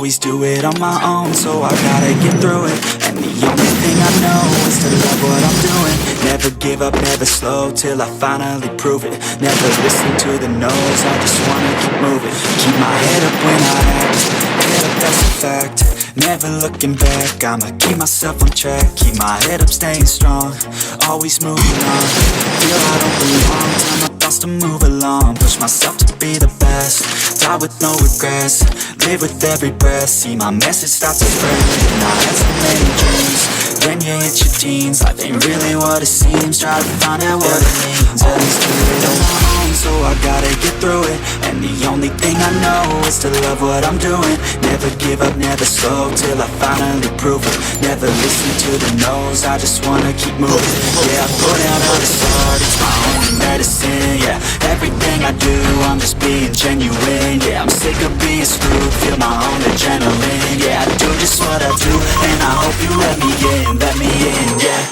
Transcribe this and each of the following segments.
always do it on my own, so I gotta get through it. And the only thing I know is to love what I'm doing. Never give up, never slow, till I finally prove it. Never listen to the no's, I just wanna keep moving. Keep my head up when I act, head up, that's a fact. Never looking back, I'ma keep myself on track. Keep my head up, staying strong, always moving on. Feel I don't belong, tell my thoughts to move along. Push myself to be the best, die with no regrets. Live with every breath, see my message start to spread. And I had so many dreams, when you hit your teens. Life ain't really what it seems, try to find out what it means. At least do it on my own, so I gotta get through it. And the only thing I know is to love what I'm doing. Never give up, never slow, till I finally prove it. Never listen to the no's, I just wanna keep moving. Yeah, I put out all this art, it's my only medicine. Yeah, everything I do, I'm just being genuine. Yeah, I'm sick of being screwed, feel my own adrenaline. Yeah, I do just what I do, and I hope you let me in, yeah.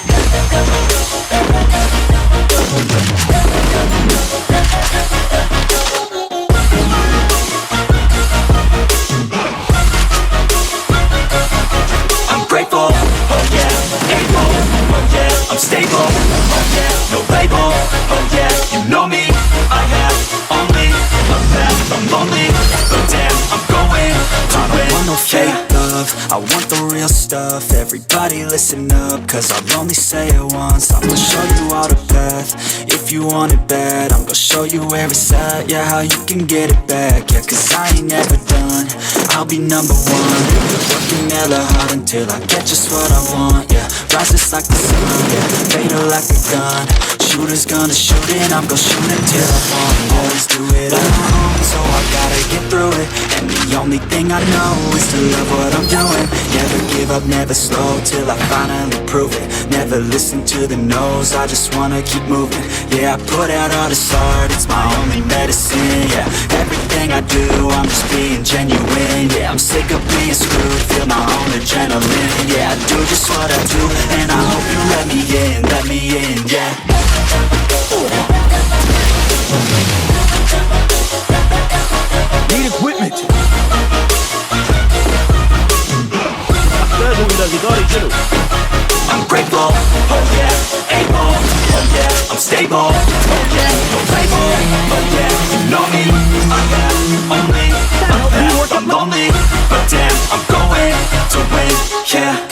I'm grateful, oh yeah, able, oh yeah, I'm stable, oh yeah, no label, oh yeah, you know me, I have only a path, I'm lonely, but damn, I'm going to win. I want no fake love, I want the real stuff. Everybody listen up, cause I'll only say it once. I'm gonna show you all the path, if you want it bad. I'm gonna show you where it's at, yeah, how you can get it back. Yeah, cause I ain't never done, I'll be number one. Working hella hard until I get just what I want. Yeah, rises like the sun, yeah, fatal like a gun. Shooter's gonna shoot it, I'm gonna shoot until I fall. Always do it on my own, so I gotta get through it. And the only thing I know is to love what I'm doing. Never give up, never slow, till I finally prove it. Never listen to the no's, I just wanna keep moving. Yeah, I put out all this art, it's my only medicine. Yeah, everything I do, I'm just being genuine. Yeah, I'm sick of being screwed, feel my own adrenaline. Yeah, I do just what I do, and I hope you let me in, yeah. Need equipment. I'm grateful, oh yeah, able, oh yeah, I'm stable, oh yeah, no label, oh yeah, you know me, I have only a path, I'm lonely, but damn, I'm going to win, yeah.